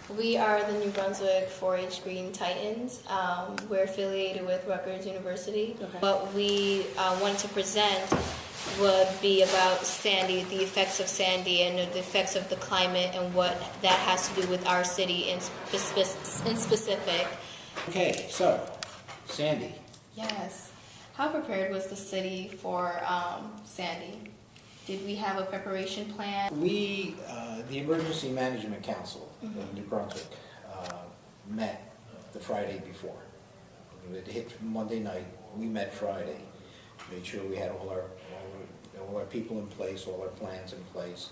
We are the New Brunswick 4-H Green Titans. We're affiliated with Rutgers University. Okay. What we wanted to present would be about Sandy, the effects of Sandy and the effects of the climate and what that has to do with our city in specific. Okay, so, Sandy. Yes. How prepared was the city for Sandy? Did we have a preparation plan? We, the Emergency Management Council of New Brunswick, met the Friday before. It hit Monday night. We met Friday. Made sure we had all our people in place, all our plans in place.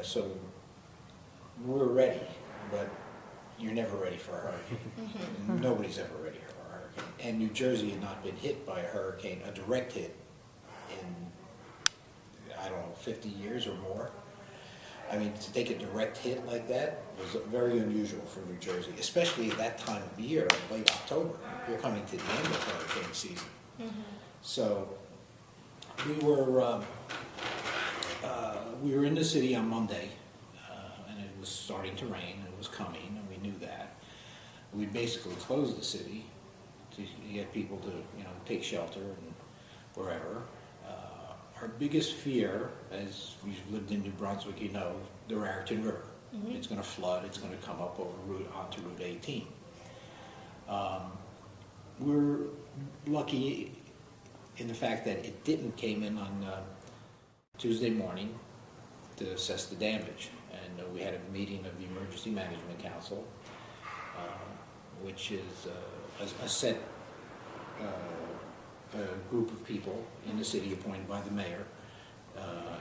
So we were ready, but you're never ready for a hurricane. Nobody's ever ready for a hurricane. And New Jersey had not been hit by a hurricane, a direct hit, in, I don't know, 50 years or more. I mean, to take a direct hit like that was very unusual for New Jersey, especially at that time of year, late October. You're coming to the end of hurricane season. So we were in the city on Monday, and it was starting to rain, and it was coming, and we knew that. We basically closed the city to get people to, take shelter and wherever. Our biggest fear, as we've lived in New Brunswick, the Raritan River. It's going to flood. It's going to come up onto Route 18. We're lucky in the fact that it didn't came in on Tuesday morning to assess the damage. And we had a meeting of the Emergency Management Council, which is a set group of people in the city appointed by the mayor.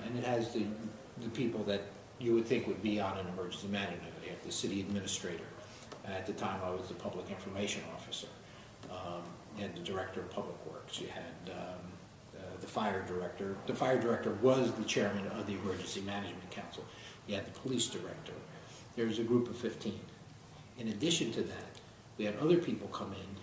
And it has the people that you would think would be on an emergency management. You have the city administrator. At the time, I was the public information officer. You had the director of public works. You had the fire director. The fire director was the chairman of the Emergency Management Council. You had the police director. There was a group of 15. In addition to that, we had other people come in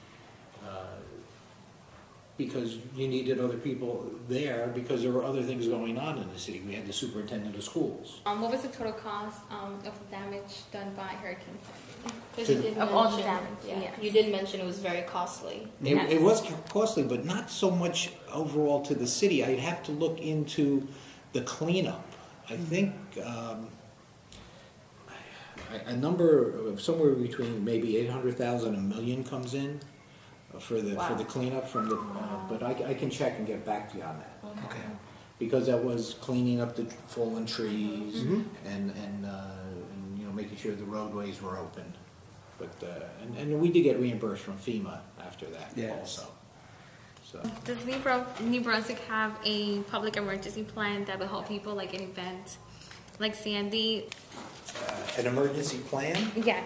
because you needed other people there because there were other things going on in the city. We had the superintendent of schools. What was the total cost of the damage done by Hurricane Sandy? Of all the damage, yes. You did mention it was very costly. It was costly, but not so much overall to the city. I'd have to look into the cleanup. I think a number of somewhere between maybe 800,000 and $1 million comes in for the cleanup from the. But I can check and get back to you on that. Okay. Because that was cleaning up the fallen trees and making sure the roadways were open. But and we did get reimbursed from FEMA after that also. So. Does New Brunswick have a public emergency plan that will help people like an event like Sandy? An emergency plan? Yeah.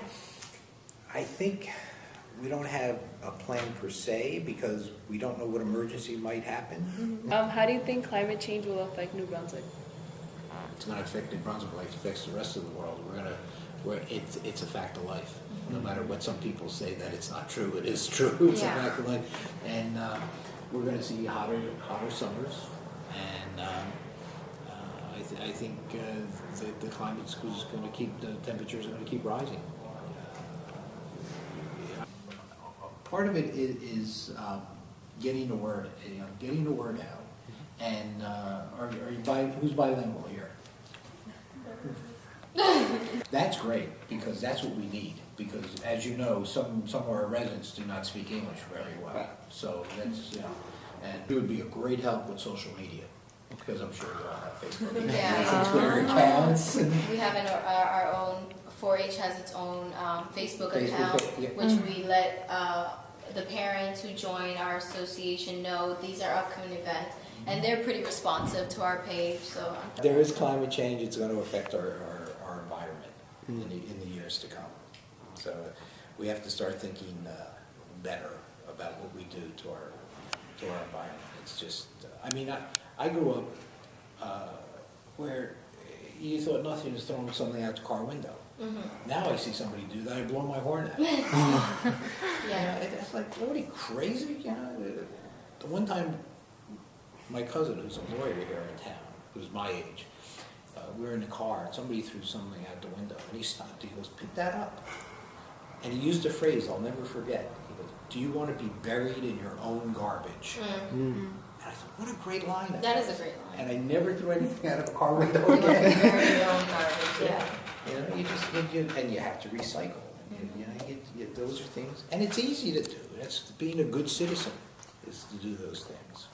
I think we don't have a plan per se because we don't know what emergency might happen. How do you think climate change will affect New Brunswick? It's going to affect New Brunswick like it affects the rest of the world. It's a fact of life. No matter what some people say that it's not true, it is true. It's a fact of life. And we're going to see hotter summers. And I think the climate's going to keep, the temperatures are going to keep rising. Part of it is getting the word out. And who's bilingual here? That's great because that's what we need. Because as you know, some of our residents do not speak English very well. So that's and it would be a great help with social media. Because I'm sure you all have Facebook Twitter accounts. We have our own, 4-H has its own Facebook account, which we let the parents who join our association know these are upcoming events. And they're pretty responsive to our page. So there is climate change. It's going to affect our environment in the years to come. So we have to start thinking better about what we do to our environment. It's just, I grew up where you thought nothing was throwing something out the car window. Now I see somebody do that, I blow my horn at. It's like, what are you crazy? The one time, my cousin, who's a lawyer here in town, who's my age, we were in the car, and somebody threw something out the window, and he stopped. He goes, "Pick that up." And he used a phrase I'll never forget. He goes, "Do you want to be buried in your own garbage?" And I thought, what a great line. That is a great line. And I never threw anything out of a car window You want to be again. buried in your own garbage, yeah. You know, and you have to recycle. You know, those are things, and it's easy to do. That's being a good citizen, is to do those things.